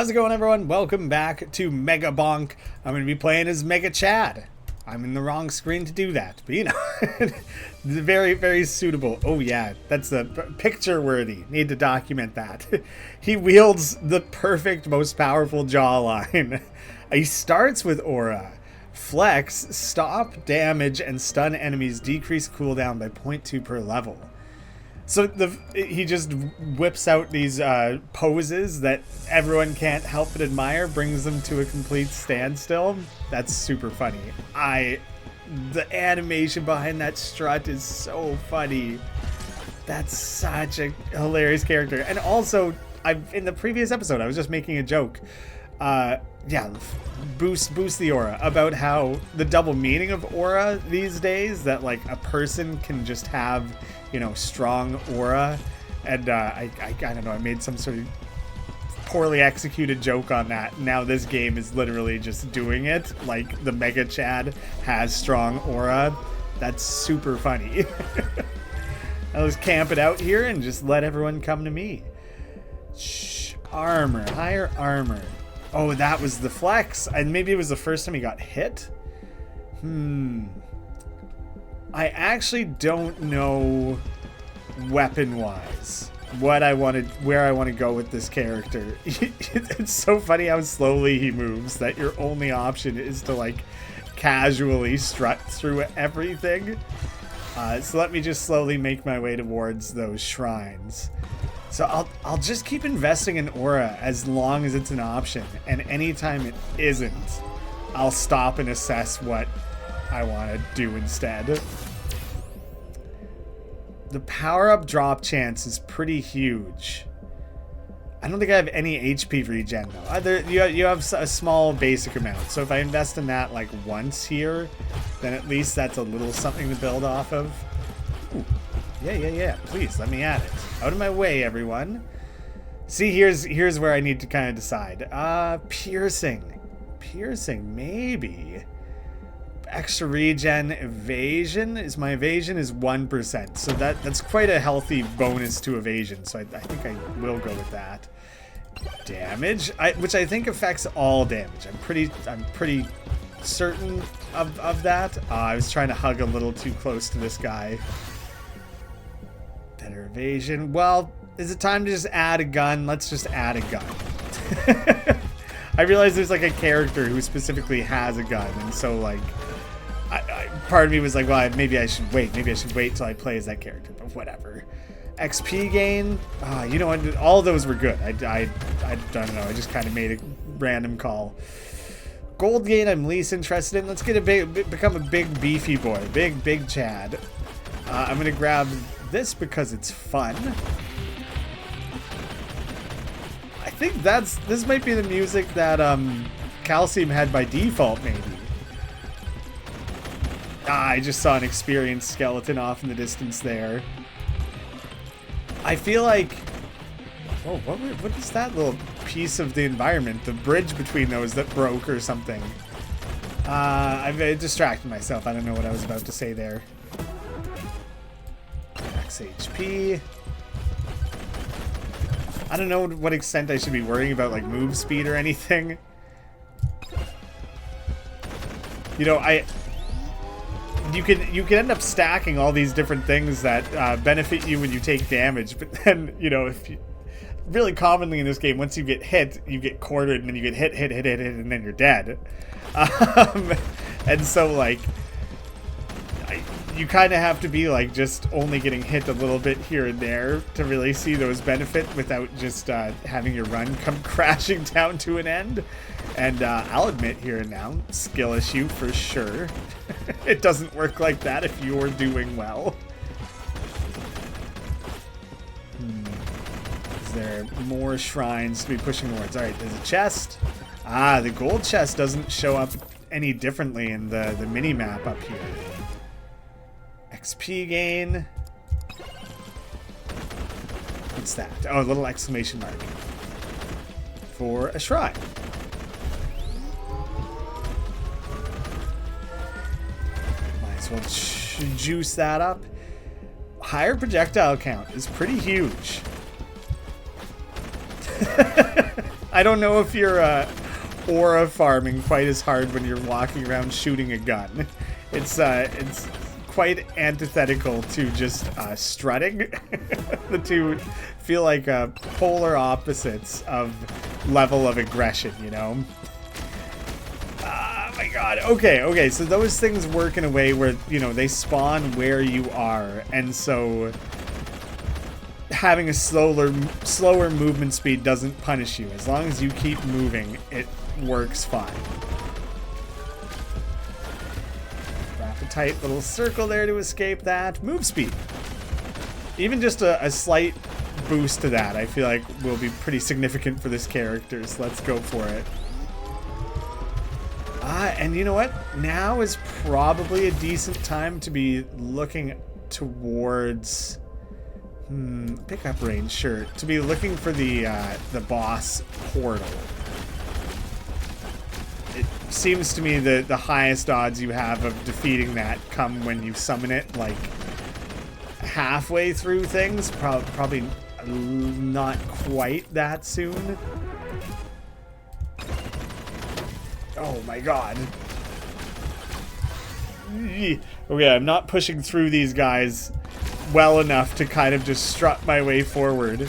How's it going, everyone? Welcome back to Mega Bonk. I'm going to be playing as Mega Chad. I'm in the wrong screen to do that, but you know, very, very suitable. Oh yeah, that's the picture worthy. Need to document that. He wields the perfect, most powerful jawline. He starts with Aura. Flex, stop, damage, and stun enemies decrease cooldown by 0.2 per level. So he just whips out these poses that everyone can't help but admire, brings them to a complete standstill. That's super funny. The animation behind that strut is so funny. That's such a hilarious character. And also, in the previous episode, I was just making a joke. Yeah, boost the aura, about how the double meaning of aura these days, that like a person can just have, you know, strong aura, and I don't know, I made some sort of poorly executed joke on that. Now this game is literally just doing it, like the Mega Chad has strong aura. That's super funny. I'll just camp it out here and just let everyone come to me. Shh, armor, higher armor. Oh, that was the flex. And maybe it was the first time he got hit? I actually don't know weapon-wise where I want to go with this character. It's so funny how slowly he moves that your only option is to like casually strut through everything. So let me just slowly make my way towards those shrines. So I'll just keep investing in aura as long as it's an option, and anytime it isn't, I'll stop and assess what I want to do instead. The power-up drop chance is pretty huge. I don't think I have any HP regen though. You have a small basic amount, so if I invest in that like once here, then at least that's a little something to build off of. Ooh. Yeah. Please, let me at it. Out of my way, everyone. See, here's where I need to kind of decide. Piercing. Piercing, maybe. Extra regen, evasion. My evasion is 1%. So that's quite a healthy bonus to evasion. So I think I will go with that. Damage, which I think affects all damage. I'm pretty certain of that. I was trying to hug a little too close to this guy. Better evasion. Well, is it time to just add a gun? Let's just add a gun. I realize there's like a character who specifically has a gun, and so like, part of me was like, well, maybe I should wait. Maybe I should wait till I play as that character. But whatever. XP gain. You know what? All of those were good. I don't know. I just kind of made a random call. Gold gain. I'm least interested in. Let's get become a big beefy boy. Big Chad. I'm gonna grab this because it's fun. I think this might be the music that Calcium had by default, maybe. I just saw an experienced skeleton off in the distance there. I feel like, oh, what is that little piece of the environment? The bridge between those that broke or something. I've distracted myself. I don't know what I was about to say there. HP. I don't know what extent I should be worrying about like move speed or anything. You know, you can end up stacking all these different things that benefit you when you take damage, but then, you know, if you really commonly in this game, once you get hit, you get quartered, and then you get hit, and then you're dead. And so like, you kind of have to be like just only getting hit a little bit here and there to really see those benefit without just having your run come crashing down to an end. And I'll admit here and now, skill issue for sure. It doesn't work like that if you're doing well. Is there more shrines to be pushing towards? All right, there's a chest. The gold chest doesn't show up any differently in the mini-map up here. XP gain. What's that? Oh, a little exclamation mark. For a shrine. Might as well juice that up. Higher projectile count is pretty huge. I don't know if you're aura farming quite as hard when you're walking around shooting a gun. It's quite antithetical to just strutting. The two feel like polar opposites of level of aggression, you know? Oh my god. Okay, so those things work in a way where, you know, they spawn where you are, and so having a slower movement speed doesn't punish you. As long as you keep moving, it works fine. Wrap a tight little circle there to escape that. Move speed. Even just a slight boost to that, I feel like will be pretty significant for this character, so let's go for it. And you know what? Now is probably a decent time to be looking towards... pickup range, sure. To be looking for the boss portal. It seems to me that the highest odds you have of defeating that come when you summon it, like, halfway through things. Probably not quite that soon. Oh my god. Okay, I'm not pushing through these guys well enough to kind of just strut my way forward.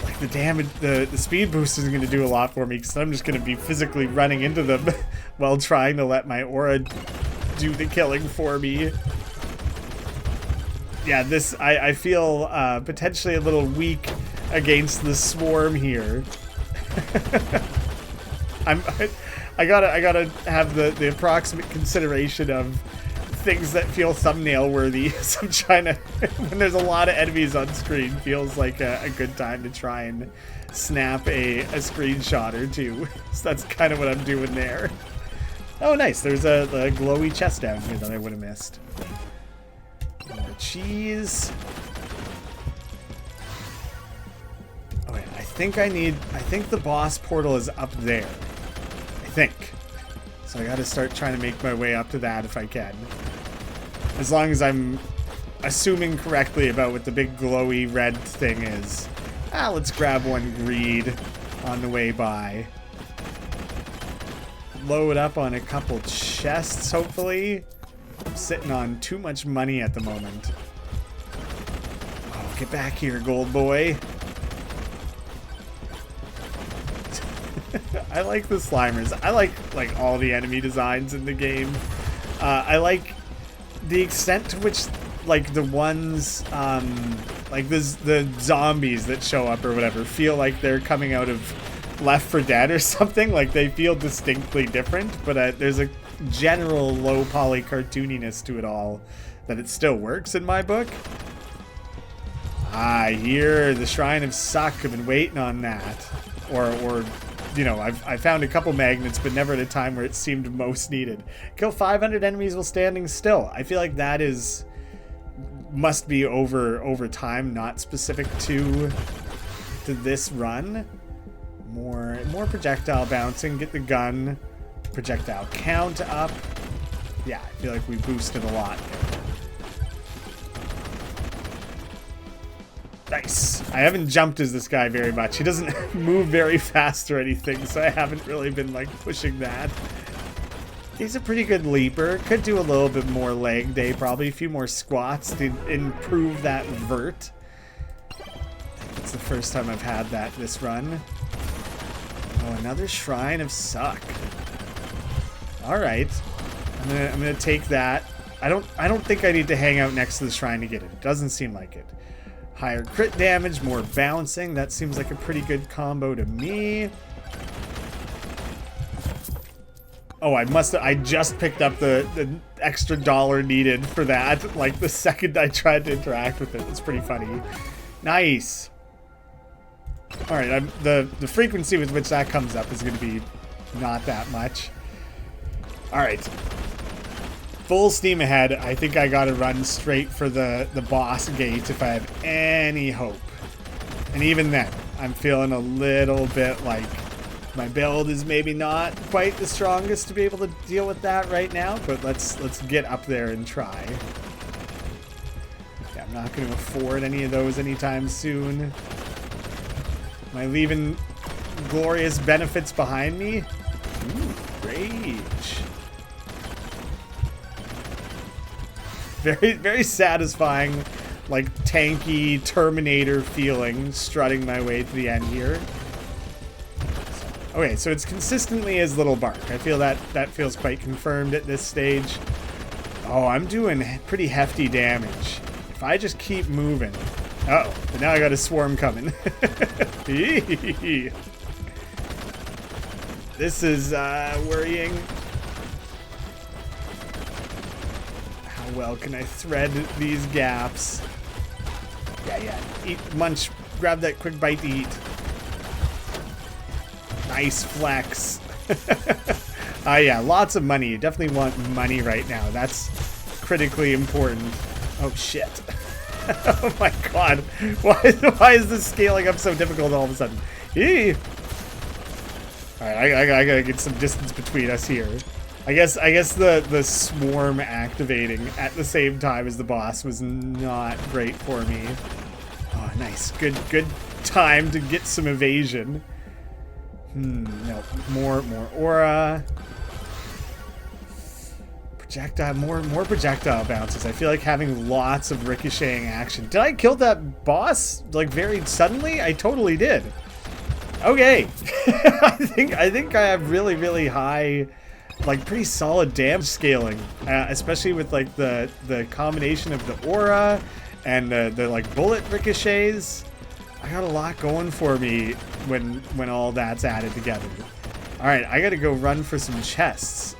Like, the damage, the speed boost isn't going to do a lot for me because I'm just going to be physically running into them while trying to let my aura do the killing for me. Yeah, this, I feel potentially a little weak against the swarm here. I gotta have the approximate consideration of things that feel thumbnail worthy. So I'm trying to, when there's a lot of enemies on screen, feels like a good time to try and snap a screenshot or two. So that's kind of what I'm doing there. Oh nice, there's a glowy chest down here that I would have missed. More cheese. Okay, I think the boss portal is up there. I think. So I gotta start trying to make my way up to that if I can. As long as I'm assuming correctly about what the big glowy red thing is. Let's grab one greed on the way by. Load up on a couple chests, hopefully. I'm sitting on too much money at the moment. Oh, get back here, gold boy. I like the Slimers. I like all the enemy designs in the game. I like the extent to which, like, the ones, like the zombies that show up or whatever feel like they're coming out of Left 4 Dead or something. Like, they feel distinctly different, but there's a general low poly cartooniness to it all that it still works in my book. Here, the Shrine of Suck. I've been waiting on that. Or you know, I found a couple magnets, but never at a time where it seemed most needed. Kill 500 enemies while standing still. I feel like that must be over time, not specific to this run. More projectile bouncing. Get the gun. Projectile count up. Yeah, I feel like we boosted a lot. Nice. I haven't jumped as this guy very much. He doesn't move very fast or anything, so I haven't really been, like, pushing that. He's a pretty good leaper. Could do a little bit more leg day, probably. A few more squats to improve that vert. It's the first time I've had that this run. Oh, another Shrine of Suck. Alright. I'm gonna take that. I don't think I need to hang out next to the shrine to get it. It doesn't seem like it. Higher crit damage, more bouncing. That seems like a pretty good combo to me. Oh, I just picked up the extra dollar needed for that, like, the second I tried to interact with it. It's pretty funny. Nice. Alright, the frequency with which that comes up is going to be not that much. Alright. Full steam ahead. I think I gotta run straight for the boss gate if I have any hope. And even then, I'm feeling a little bit like my build is maybe not quite the strongest to be able to deal with that right now, but let's get up there and try. Yeah, I'm not going to afford any of those anytime soon. Am I leaving glorious benefits behind me. Ooh, rage. Very, very satisfying, like tanky Terminator feeling strutting my way to the end here. Okay, so it's consistently his little bark. I feel that feels quite confirmed at this stage. Oh, I'm doing pretty hefty damage. If I just keep moving. Uh-oh, but now I got a swarm coming. This is worrying. How well can I thread these gaps? Yeah. Eat, munch, grab that quick bite to eat. Nice flex. Yeah, lots of money. You definitely want money right now. That's critically important. Oh, shit. Oh my god. Why is this scaling up so difficult all of a sudden? Eee. Alright, I gotta get some distance between us here. I guess the swarm activating at the same time as the boss was not great for me. Oh, nice. Good time to get some evasion. No. More aura. Projectile, more projectile bounces. I feel like having lots of ricocheting action. Did I kill that boss like very suddenly? I totally did. Okay. I think I have really high, like pretty solid damage scaling, especially with like the combination of the aura and the like bullet ricochets. I got a lot going for me when all that's added together. All right, I gotta go run for some chests.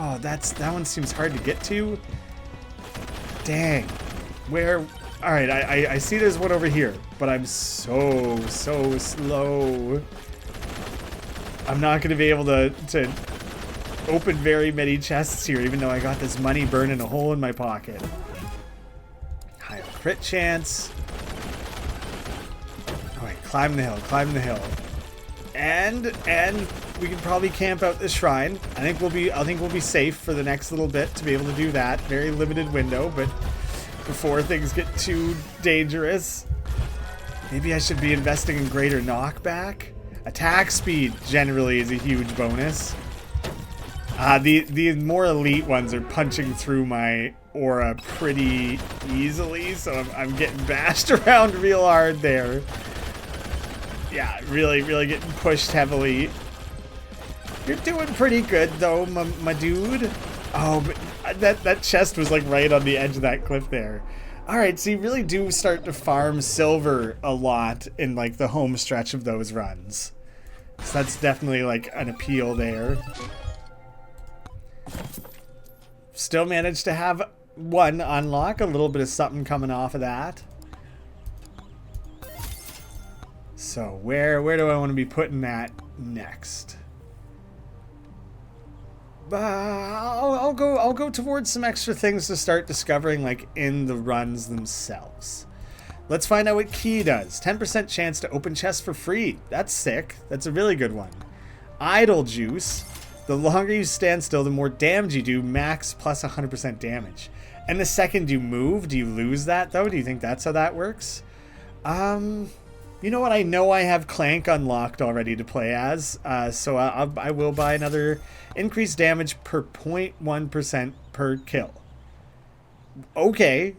Oh, that one seems hard to get to. Dang. Where? All right, I see there's one over here, but I'm so slow. I'm not gonna be able to open very many chests here, even though I got this money burning a hole in my pocket. High crit chance. All right, climb the hill. And we can probably camp out this shrine. I think we'll be safe for the next little bit to be able to do that. Very limited window, but before things get too dangerous, maybe I should be investing in greater knockback. Attack speed generally is a huge bonus. The more elite ones are punching through my aura pretty easily, so I'm getting bashed around real hard there. Yeah, really getting pushed heavily. You're doing pretty good though, my dude. Oh, but that chest was like right on the edge of that cliff there. All right, so you really do start to farm silver a lot in like the home stretch of those runs. So that's definitely like an appeal there. Still managed to have one unlock, a little bit of something coming off of that. So where do I want to be putting that next? I'll go towards some extra things to start discovering like in the runs themselves. Let's find out what key does. 10% chance to open chests for free. That's sick. That's a really good one. Idle juice. The longer you stand still, the more damage you do. Max plus 100% damage. And the second you move, do you lose that though? Do you think that's how that works? You know what? I know I have Clank unlocked already to play as, so I will buy another increased damage per 0.1% per kill. Okay.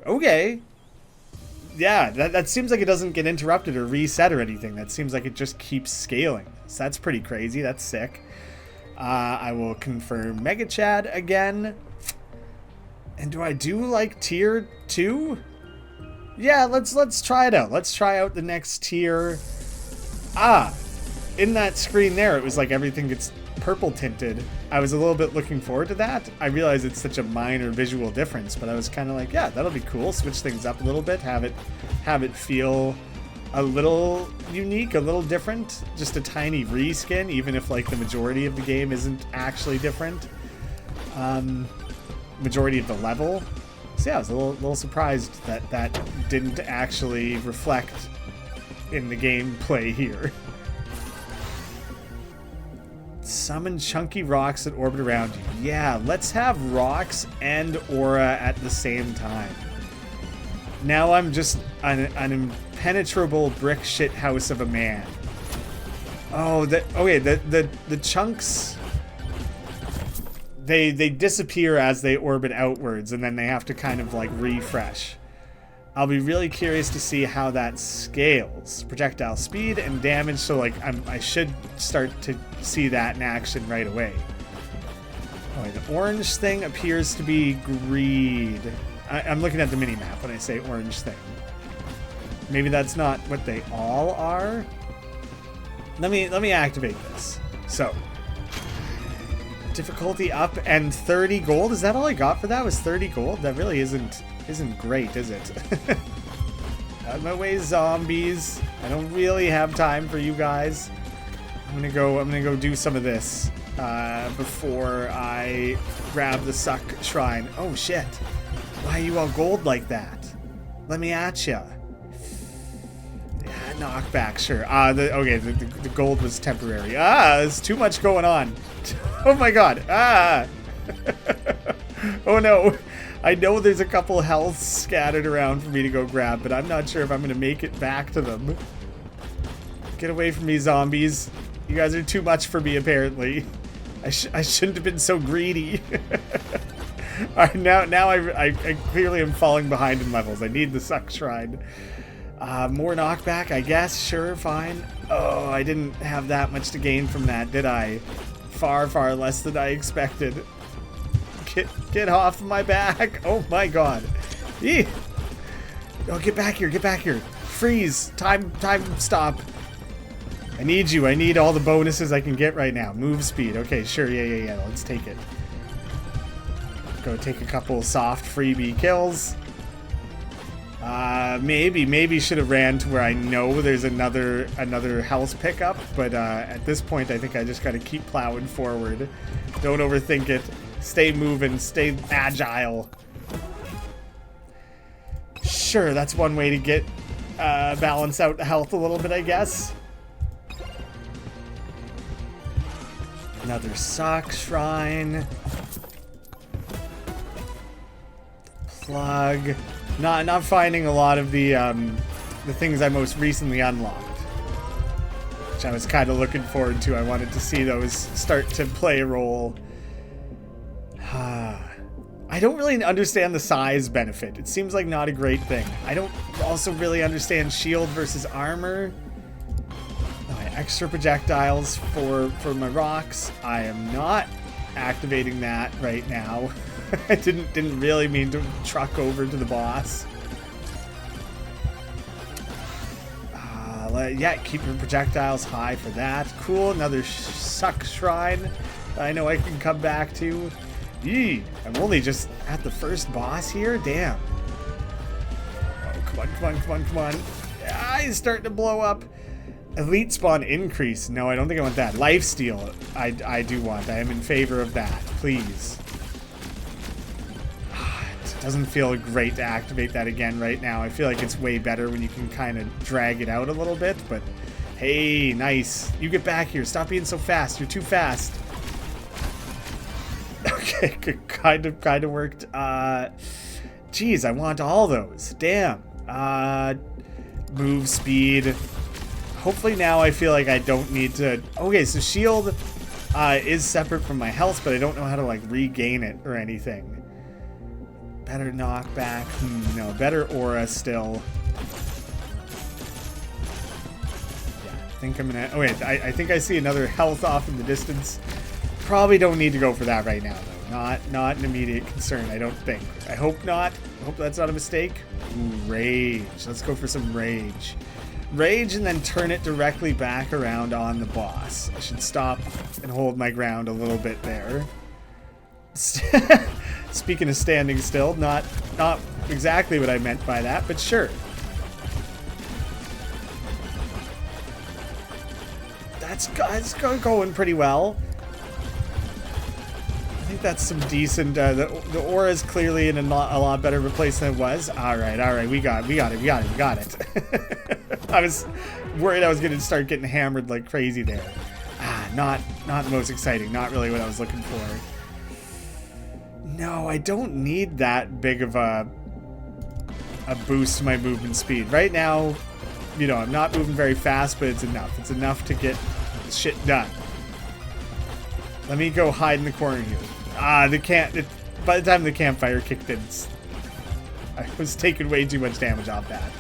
Yeah, that seems like it doesn't get interrupted or reset or anything. That seems like it just keeps scaling. So that's pretty crazy. That's sick. I will confirm Mega Chad again. And do I do like tier 2? Yeah, let's try it out. Let's try out the next tier. In that screen there, it was like everything gets purple tinted. I was a little bit looking forward to that. I realize it's such a minor visual difference, but I was kind of like, yeah, that'll be cool. Switch things up a little bit, have it feel a little unique, a little different. Just a tiny reskin, even if like the majority of the game isn't actually different. Majority of the level. So yeah, I was a little surprised that didn't actually reflect in the gameplay here. Summon chunky rocks that orbit around you. Yeah, let's have rocks and aura at the same time. Now I'm just an impenetrable brick shit house of a man. Oh, the chunks, they disappear as they orbit outwards, and then they have to kind of like refresh. I'll be really curious to see how that scales. Projectile speed and damage, so like I should start to see that in action right away. Oh, the orange thing appears to be greed. I'm looking at the mini-map when I say orange thing. Maybe that's not what they all are. Let me activate this. So, difficulty up and 30 gold. Is that all I got for that? Was 30 gold? That really isn't great, is it? Out of my way, zombies. I don't really have time for you guys. I'm gonna go do some of this before I grab the suck shrine. Oh shit! Why are you all gold like that? Let me at ya. Yeah, knockback, sure. Okay, the gold was temporary. There's too much going on. Oh my god. Oh no. I know there's a couple healths scattered around for me to go grab, but I'm not sure if I'm going to make it back to them. Get away from me, zombies. You guys are too much for me, apparently. I shouldn't have been so greedy. Alright, now I clearly am falling behind in levels. I need the suck shrine. More knockback, I guess. Sure, fine. Oh, I didn't have that much to gain from that, did I? Far, far less than I expected. Get off my back. Oh my god. Eeh. Oh, get back here. Get back here. Freeze. Time stop. I need you. I need all the bonuses I can get right now. Move speed. Okay, sure. Yeah. Let's take it. Go take a couple soft freebie kills. Maybe should have ran to where I know there's another health pickup, but at this point I think I just got to keep plowing forward. Don't overthink it. Stay moving, stay agile. Sure, that's one way to get balance out the health a little bit, I guess. Another sock shrine. Plug. Not finding a lot of the things I most recently unlocked, which I was kind of looking forward to. I wanted to see those start to play a role. I don't really understand the size benefit. It seems like not a great thing. I don't also really understand shield versus armor. Extra projectiles for my rocks. I am not activating that right now. I didn't really mean to truck over to the boss. Yeah, keep your projectiles high for that. Cool, another suck shrine I know I can come back to. Yee, I'm only just at the first boss here? Damn. Oh, come on. Ah, he's starting to blow up. Elite spawn increase. No, I don't think I want that. Lifesteal, I do want. I am in favor of that. Please. It doesn't feel great to activate that again right now. I feel like it's way better when you can kind of drag it out a little bit, but hey, nice. You get back here. Stop being so fast. You're too fast. Okay, kind of worked. Geez, I want all those. Damn. Move speed. Hopefully now I feel like I don't need to... Okay, so shield is separate from my health, but I don't know how to like regain it or anything. Better knockback. No, better aura still. Yeah, I think I'm gonna... Oh wait, I think I see another health off in the distance. Probably don't need to go for that right now though. Not an immediate concern, I don't think. I hope not. I hope that's not a mistake. Ooh, rage. Let's go for some rage. Rage and then turn it directly back around on the boss. I should stop and hold my ground a little bit there. Speaking of standing still, not exactly what I meant by that, but sure. That's going pretty well. I think that's some decent. The aura is clearly in a lot better of a place than it was. All right, we got it. I was worried I was going to start getting hammered like crazy there. Not the most exciting. Not really what I was looking for. No, I don't need that big of a boost to my movement speed. Right now, you know, I'm not moving very fast, but it's enough. It's enough to get shit done. Let me go hide in the corner here. By the time the campfire kicked in, I was taking way too much damage off that.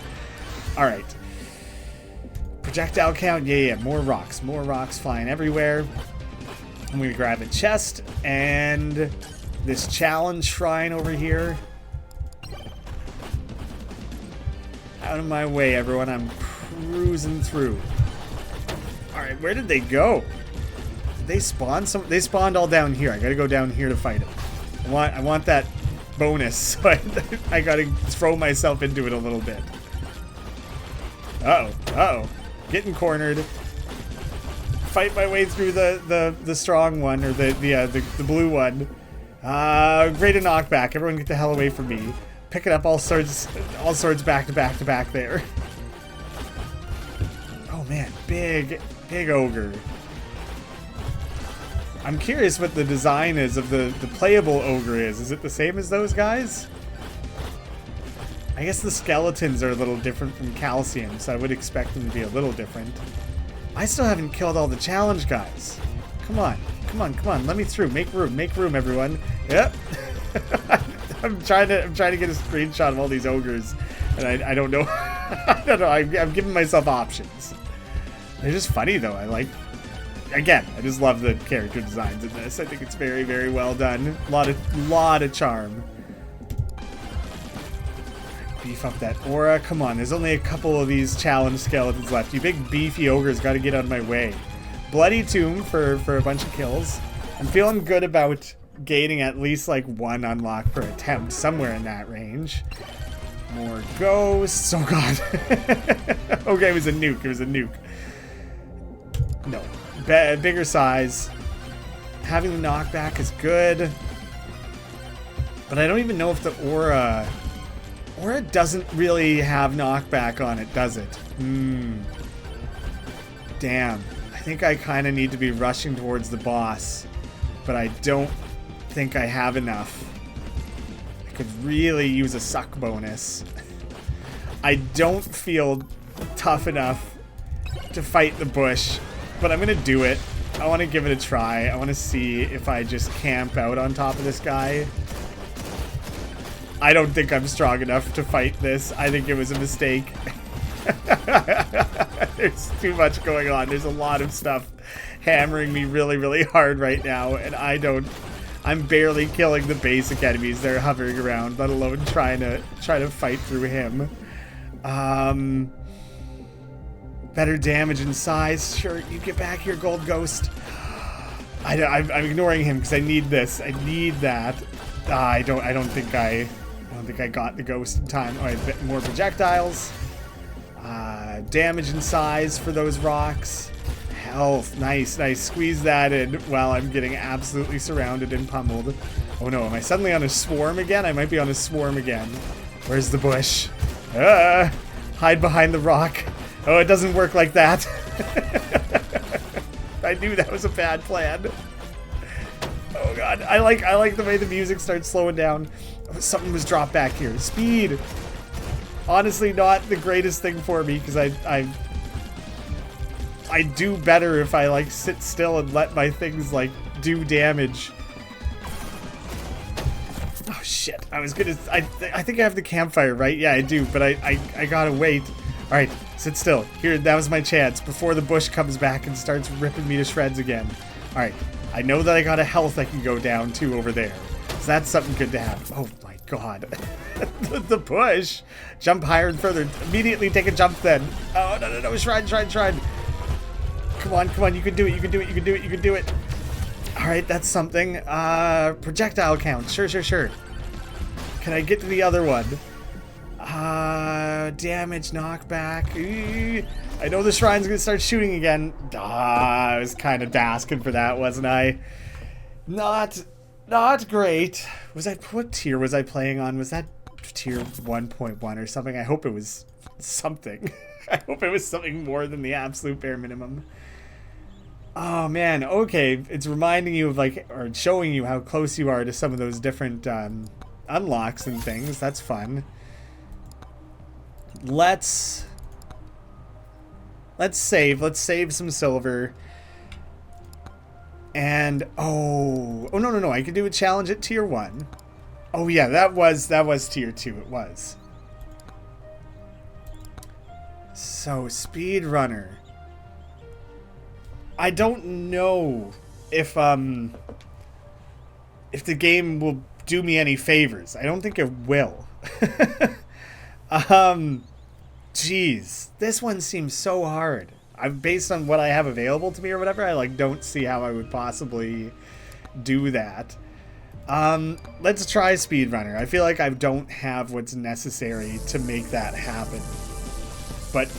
Alright. Projectile count, yeah, more rocks flying everywhere. I'm gonna grab a chest and this challenge shrine over here. Out of my way, everyone. I'm cruising through. Alright, where did they go? Did they spawn? They spawned all down here. I gotta go down here to fight them. I want that bonus, so I gotta throw myself into it a little bit. Uh-oh. Getting cornered. Fight my way through the strong one, or the blue one. Great a knockback. Everyone get the hell away from me. Picking up all swords back to back there. Oh man, big ogre. I'm curious what the design is of the playable ogre is. Is it the same as those guys? I guess the skeletons are a little different from Calcium, so I would expect them to be a little different. I still haven't killed all the challenge guys. Come on. Let me through. Make room, everyone. Yep. I'm trying to get a screenshot of all these ogres, and I don't know. I don't know. I'm giving myself options. They're just funny though. Again, I just love the character designs in this. I think it's very, very well done. A lot of charm. Beef up that aura. Come on, there's only a couple of these challenge skeletons left. You big beefy ogres got to get out of my way. Bloody Tomb for a bunch of kills. I'm feeling good about gaining at least like one unlock per attempt, somewhere in that range. More ghosts. Oh god. Okay, it was a nuke. No. Bigger size. Having the knockback is good. But I don't even know if the aura doesn't really have knockback on it, does it? Damn. I think I kind of need to be rushing towards the boss, but I don't think I have enough. I could really use a suck bonus. I don't feel tough enough to fight the bush, but I'm gonna do it. I want to give it a try. I want to see if I just camp out on top of this guy. I don't think I'm strong enough to fight this. I think it was a mistake. There's too much going on. There's a lot of stuff hammering me really, really hard right now, and I'm barely killing the basic enemies that are hovering around, let alone trying to fight through him. Better damage and size. Sure, you get back here, Gold Ghost. I'm ignoring him because I need this. I need that. I don't think I got the ghost in time. All right, more projectiles. Damage and size for those rocks. Health, nice. Squeeze that in while I'm getting absolutely surrounded and pummeled. Oh no, am I suddenly on a swarm again? I might be on a swarm again. Where's the bush? Hide behind the rock. Oh, it doesn't work like that. I knew that was a bad plan. Oh god, I like the way the music starts slowing down. Something was dropped back here. Speed. Honestly, not the greatest thing for me because I do better if I like sit still and let my things like do damage. Oh shit! I think I have the campfire, right? Yeah, I do, but I gotta wait. All right, sit still. Here, that was my chance before the bush comes back and starts ripping me to shreds again. All right, I know that I got a health I can go down to over there. So that's something good to have. Oh my god. The bush. Jump higher and further. Immediately take a jump then. Oh, no. Shrine. Come on. You can do it. All right, that's something. Projectile count. Sure. Can I get to the other one? Damage, knockback. I know the shrine's gonna start shooting again. I was kind of asking for that, wasn't I? Not great. What tier was I playing on? Was that tier 1.1 or something? I hope it was something. I hope it was something more than the absolute bare minimum. Oh man, okay. It's reminding you of or showing you how close you are to some of those different unlocks and things. That's fun. Let's save some silver. And oh no, I can do a challenge at tier 1. Oh yeah, that was tier 2. It was. So speedrunner. I don't know if the game will do me any favors. I don't think it will. Jeez, this one seems so hard. Based on what I have available to me or whatever, I like don't see how I would possibly do that. Let's try speedrunner. I feel like I don't have what's necessary to make that happen. But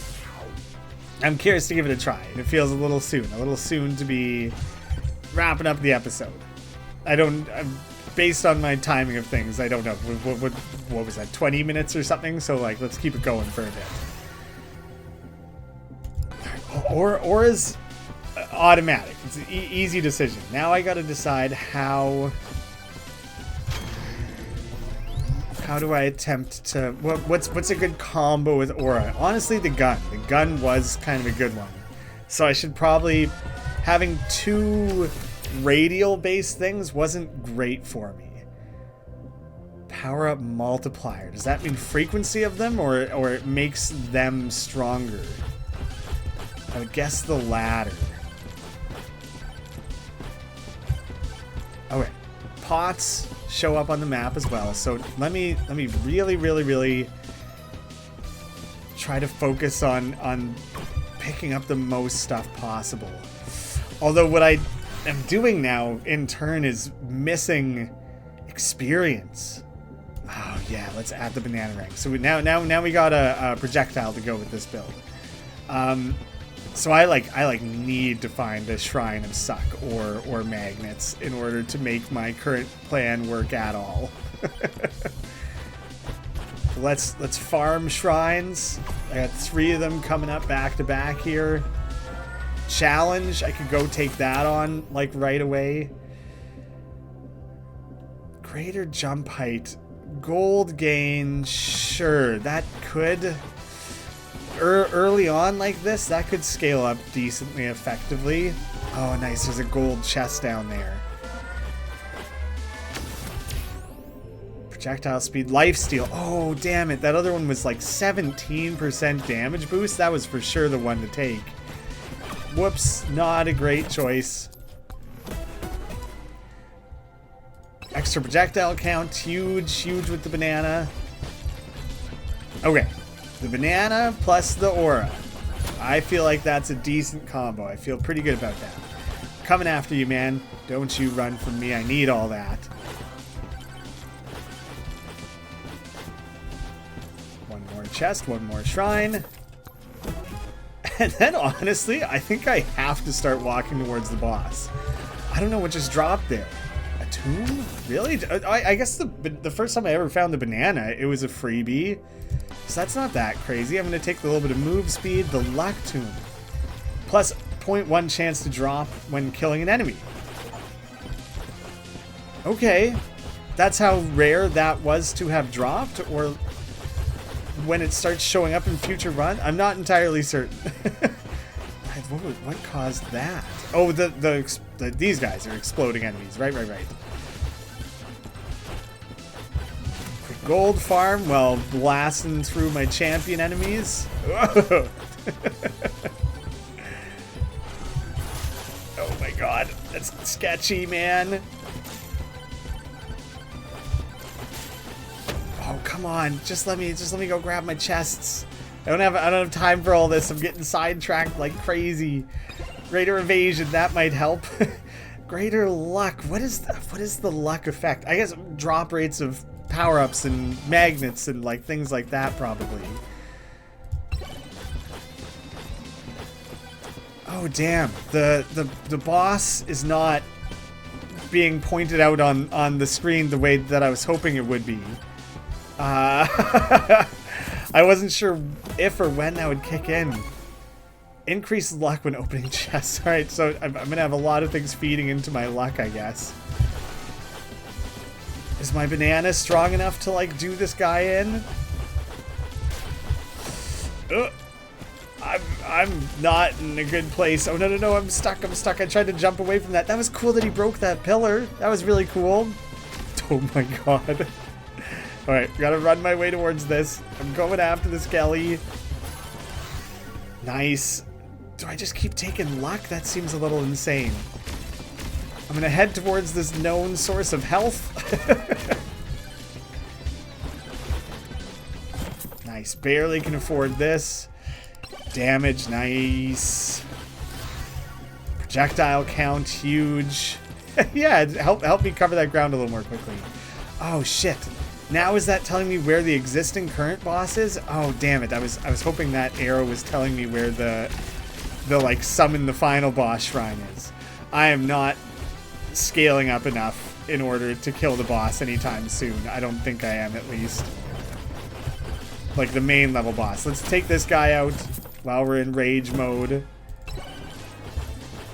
I'm curious to give it a try. It feels a little soon to be wrapping up the episode. Based on my timing of things, I don't know. What was that, 20 minutes or something? So like, let's keep it going for a bit. Or is automatic. It's an easy decision. Now I gotta decide how do I attempt to... What's a good combo with aura? Honestly, the gun. The gun was kind of a good one. So I should probably... Having 2 radial-based things wasn't great for me. Power-up multiplier. Does that mean frequency of them, or it makes them stronger? I would guess the latter. Okay. Pots show up on the map as well, so let me really try to focus on picking up the most stuff possible. Although what I am doing now in turn is missing experience. Oh yeah, let's add the banana ring. So now we got a projectile to go with this build. So I need to find a shrine of suck or magnets in order to make my current plan work at all. Let's farm shrines. I got 3 of them coming up back to back here. Challenge, I could go take that on like right away. Greater jump height, gold gain, sure, that could early on like this, that could scale up decently effectively. Oh nice, there's a gold chest down there. Projectile speed, lifesteal. Oh damn it, that other one was like 17% damage boost. That was for sure the one to take. Whoops, not a great choice. Extra projectile count, huge with the banana. Okay, the banana plus the aura. I feel like that's a decent combo. I feel pretty good about that. Coming after you, man. Don't you run from me. I need all that. One more chest, one more shrine. And then, honestly, I think I have to start walking towards the boss. I don't know what just dropped there. A tomb? Really? I guess the first time I ever found the banana, it was a freebie. So that's not that crazy. I'm going to take a little bit of move speed, the luck tomb. Plus 0.1 chance to drop when killing an enemy. Okay. That's how rare that was to have dropped, or when it starts showing up in future run? I'm not entirely certain. What caused that? Oh, these guys are exploding enemies. Right. Quick gold farm while blasting through my champion enemies. Oh my god, that's sketchy, man. Oh, come on. Just let me go grab my chests. I don't have time for all this. I'm getting sidetracked like crazy. Greater evasion, that might help. Greater luck. What is the luck effect? I guess drop rates of power-ups and magnets and like things like that probably. Oh damn. The boss is not being pointed out on the screen the way that I was hoping it would be. I wasn't sure if or when that would kick in. Increased luck when opening chests. Alright, so I'm gonna have a lot of things feeding into my luck, I guess. Is my banana strong enough to, like, do this guy in? I'm not in a good place. Oh, no, I'm stuck. I tried to jump away from that. That was cool that he broke that pillar. That was really cool. Oh my god. Alright, gotta run my way towards this. I'm going after the skelly. Nice. Do I just keep taking luck? That seems a little insane. I'm gonna head towards this known source of health. Nice. Barely can afford this. Damage, nice. Projectile count, huge. Yeah, help me cover that ground a little more quickly. Oh shit. Now is that telling me where the existing current boss is? Oh damn it. I was hoping that arrow was telling me where the like summon the final boss shrine is. I am not scaling up enough in order to kill the boss anytime soon. I don't think I am, at least. Like the main level boss. Let's take this guy out while we're in rage mode.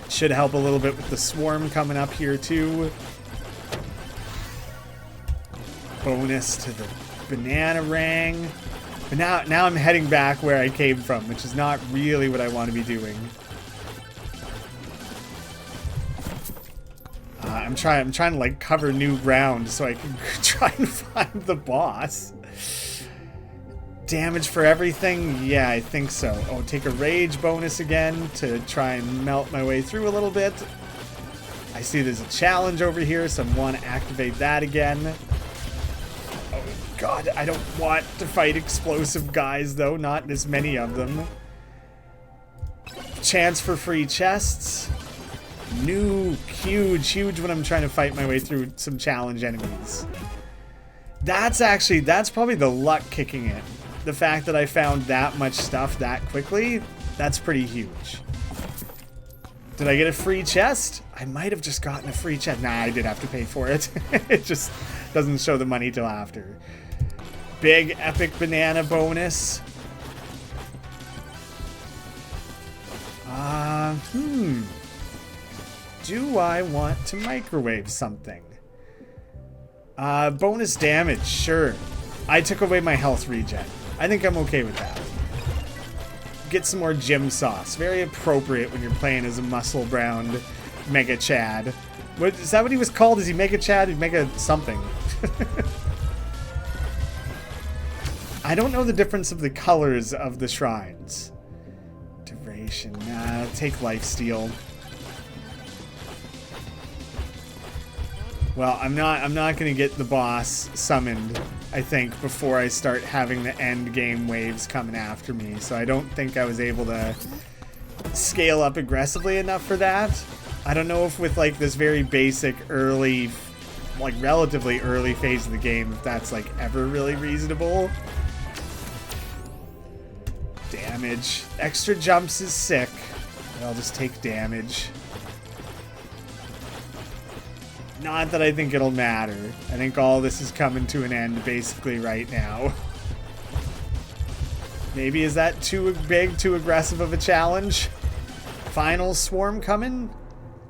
Should help a little bit with the swarm coming up here too. Bonus to the banana rang. But now I'm heading back where I came from, which is not really what I want to be doing. I'm trying to like cover new ground so I can try and find the boss. Damage for everything? Yeah, I think so. Oh, take a rage bonus again to try and melt my way through a little bit. I see there's a challenge over here, so I want to activate that again. Oh god, I don't want to fight explosive guys though, not as many of them. Chance for free chests. New, huge when I'm trying to fight my way through some challenge enemies. That's probably the luck kicking in. The fact that I found that much stuff that quickly, that's pretty huge. Did I get a free chest? I might have just gotten a free chest. Nah, I did have to pay for it. It just doesn't show the money till after. Big epic banana bonus. Do I want to microwave something? Bonus damage, sure. I took away my health regen. I think I'm okay with that. Get some more gym sauce. Very appropriate when you're playing as a muscle-browned Mega Chad. Is that what he was called? Is he Mega Chad? Mega something. I don't know the difference of the colors of the shrines. Duration. Nah, take lifesteal. Well, I'm not gonna get the boss summoned, I think, before I start having the end game waves coming after me. So I don't think I was able to scale up aggressively enough for that. I don't know if with like this very basic early, like relatively early phase of the game, if that's like ever really reasonable. Damage. Extra jumps is sick, but I'll just take damage. Not that I think it'll matter. I think all this is coming to an end basically right now. Maybe is that too big, too aggressive of a challenge? Final swarm coming?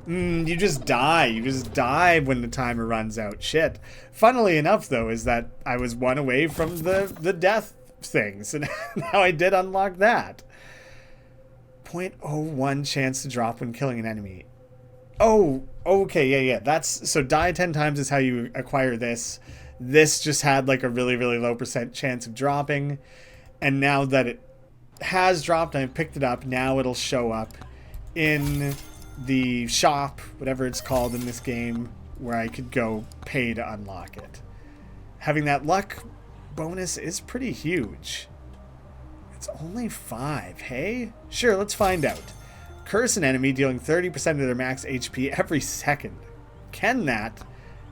You just die. You just die when the timer runs out. Shit. Funnily enough, though, is that I was one away from the death things, and now I did unlock that. 0.01 chance to drop when killing an enemy. Oh, okay, yeah. That's so die 10 times is how you acquire this. This just had like a really low % chance of dropping, and now that it has dropped and I picked it up, now it'll show up in the shop, whatever it's called in this game, where I could go pay to unlock it. Having that luck bonus is pretty huge. It's only 5, hey? Sure, let's find out. Curse an enemy, dealing 30% of their max HP every second. Can that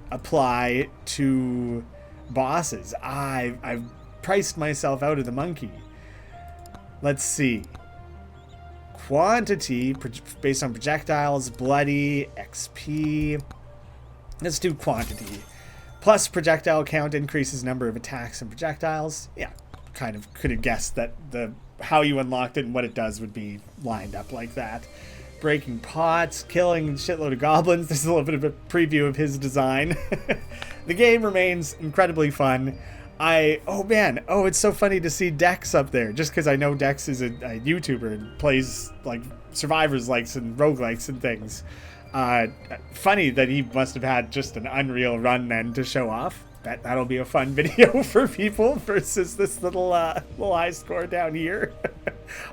apply to bosses? I've priced myself out of the monkey. Let's see. Quantity, based on projectiles, bloody, XP. Let's do quantity. Plus projectile count increases number of attacks and projectiles. Yeah, kind of could have guessed that how you unlocked it and what it does would be lined up like that. Breaking pots, killing a shitload of goblins. This is a little bit of a preview of his design. The game remains incredibly fun. Oh man, it's so funny to see Dex up there, just because I know Dex is a YouTuber and plays like Survivors likes and roguelikes and things. Funny that he must have had just an unreal run then to show off. That'll be a fun video for people versus this little high score down here.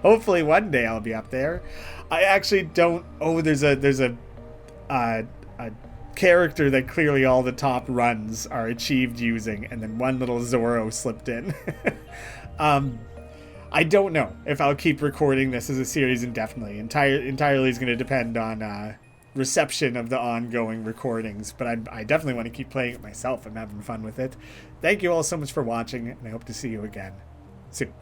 Hopefully one day I'll be up there. I actually don't. Oh, there's a character that clearly all the top runs are achieved using, and then one little Zorro slipped in. I don't know if I'll keep recording this as a series indefinitely. Entirely is going to depend on reception of the ongoing recordings, but I definitely want to keep playing it myself. I'm having fun with it. Thank you all so much for watching, and I hope to see you again soon.